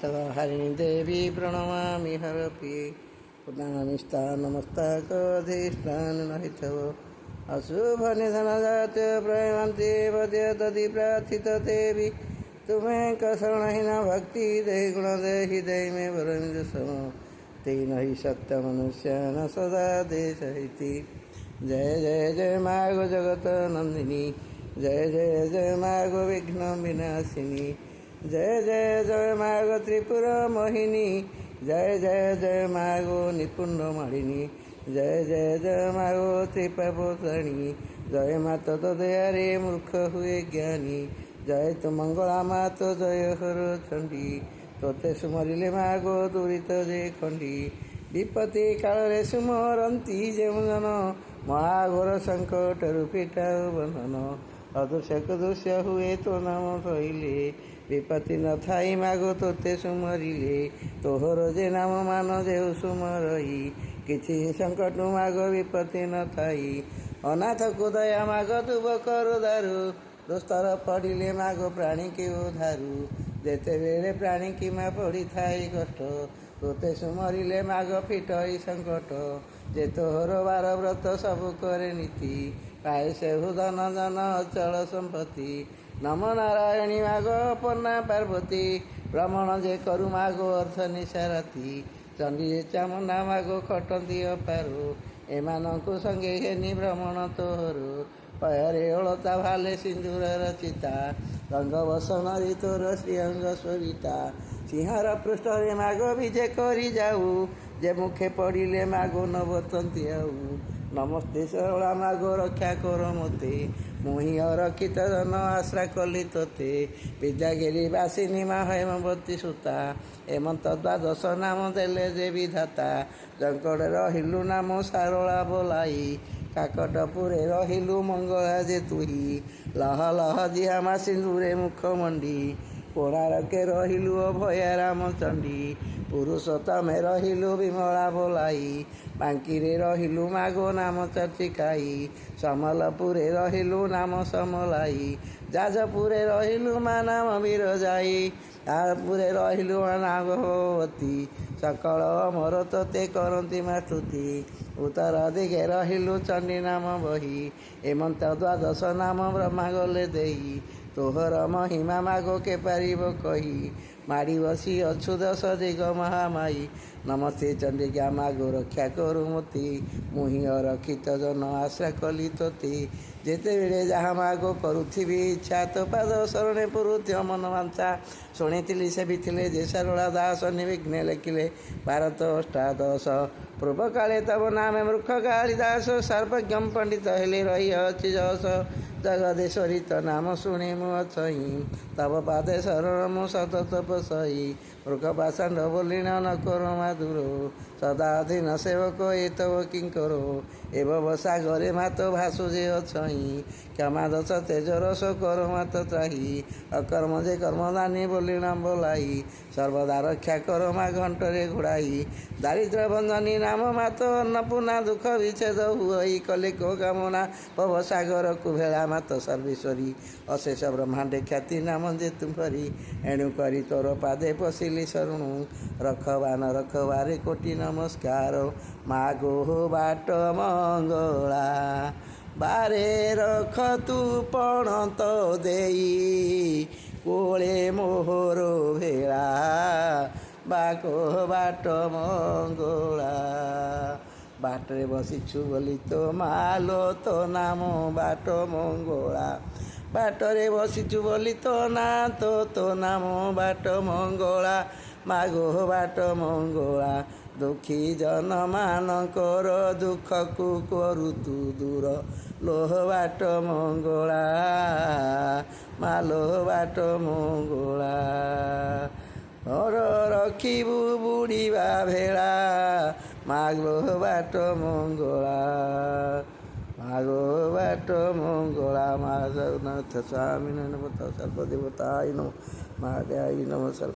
तव हरिणी देवी प्रणमामि हरप्रिये पुनामिष्टान्नमस्तकाधीष्टानहितव अशुभनिधनजात प्रयन्ति पद्य तदि प्रार्थित देवी तुम्हें कसरणहीन भक्ति देहि गुण देहि देहि मे वरमिदसम तेन हि सत्य मनुष्य न सदा देशहिति। जय जय जय मागो जगत नंदिनी, जय जय जय मागो विघ्न विनाशिनी, जय जय जय मागो त्रिपुर मोहिनी, जय जय जय मागो निपुण मालिनी, जय जय जय मागो त्रिपापोषणी, जय मातो तो दयारे मूर्ख हुए ज्ञानी, जय तो मंगला मातो जय हर चंडी, तोते सुमरिले मागो दुरित जे खंडी, विपत्ति काल सुमरती जेमन महाघोर संकट रूपिटाओ बंधन, अदृश्य कुदृश्य हुए तो नाम धइले, विपत्ति न थाई मागो तोते सुमरिले, तोहर जे नाम मान जेउ सुमरई, किछि संकट मागो विपत्ति न थाई, अनाथ को दया मागो तुब करु दारु, दोस्तर पड़िले मागो प्राणी की उधारू, जेते बेले प्राणी की माँ पड़ी थाई कष्ट, तोते सुमरिले माग फिटई संकट, जे तोहर बार व्रत सब करे नीति, पाए से धन जन अचल संपत्ति, नम नारायणी माग पन्ना पार्वती, भ्रमण जे करु मागो अर्थ निशारती, चंडी चामुंडा मागो खटंती अपारो, एमानंकु संगे हेनी भ्रमण तोहरो, पयरे ओलता भाले सिंदूर रचिता, रंग बसन तोर श्रीअंग सविता, सिंहर पृष्ठरे माग विजे करी जाऊ, जे मुखे पड़िले मागो नवतंती आऊ, नमस्ते सरला मागो रक्षा कर मते, मुहि अरक्षित जन आश्रा कली तोते, विद्यागिरी बासिनी मा हेमवती सुता, हेमंत द्वादश नाम देले जे विधाता, जंकड़े रहिलु नाम सारला बोलाई, काकटपुरे रहिलु मंगला जे तुही, लह लह जिहामा सिंधुरे मुखमंडी, कोणारके रहिलु अभया रामचंडी, पुरुषोत्तमे रहिलु विमला बोलाई, बांकीरे रहिलु मागो नाम चर्चिकाई, समलपुरे रहिलु नाम समलाई, जाजपुरे रहिलु मा नाम बिरजाई, तारपुरे रहिलु मा नाम भगवती, सकल अमर तोते करंती मा स्तुति, उत्तर दिगे रहिलु चंडी नाम बही, हेमंत द्वादश नाम ब्रह्मा गले देई, तोहर महिमा मागो के पारिब कही, माड़ी बसी अछु दश दिग महामाई, नमस्ते चंडिका मागो रक्षा करु मती, मुहि अरक्षित जन आश्रा कली तोते, जेते बेले जहाँ मागो करुथिबी इच्छा, तो पाद शरणे पुरुत्य मन वांछा, शुणिथिली सेविथिले जे सारला दास, निर्विघ्ने लेखिले भारत अष्टादश, पूर्व काले तब नाम मूर्ख कालिदास, सर्वज्ञम पंडित हेले रही अछि जस, जगदेश्वरी तो नाम शुणी मु अछई, तब पादे शरण मु सतत बसई, मूर्ख पाषाण्ड बोली न करो माधुर, सदा अधीन सेवक ए तव किंकरो, एव सागरे मात भासु जे अछई, क्षमा दश तेज रस कर मात त्राही, अकर्म जे कर्मदानी बोली नाम बोलाई, सर्वदा रक्षा कर मा घंटरे घुड़ाई, दारिद्र बंधनी नाम मात अन्नपूर्णा, दुख विच्छेद हुई कले को कामना, भव सागर कुभेला मात सर्वेश्वरी, अशेष ब्रह्मांडे ख्याति नाम जे तुम्हारी, एणु करी तोर पादे पशिली शरणु, रखवान रखवारे कोटि नमस्कार, मागो बाट मंगला, बारे रख तू पण तो देई, कोळे मोहर भेला, बाको बाट मंगला, बाटरे बसिछु बोली तो मालो तो नाम बाट मंगला, बाटरे बसिछु बोली तो ना तो नाम बाट मंगला, मागो बाट मंगला, दुखी जन मानकर दुख को करू तू दूर, लोह बाट मंगला, मालो बाट मंगला, और रखिबु बुड़ीबा भेला, मागो बाट मंगला, मागो बाट मंगला, माधवनाथ स्वामी नमः सर्वदेवताय नमः महादेवाय नमः।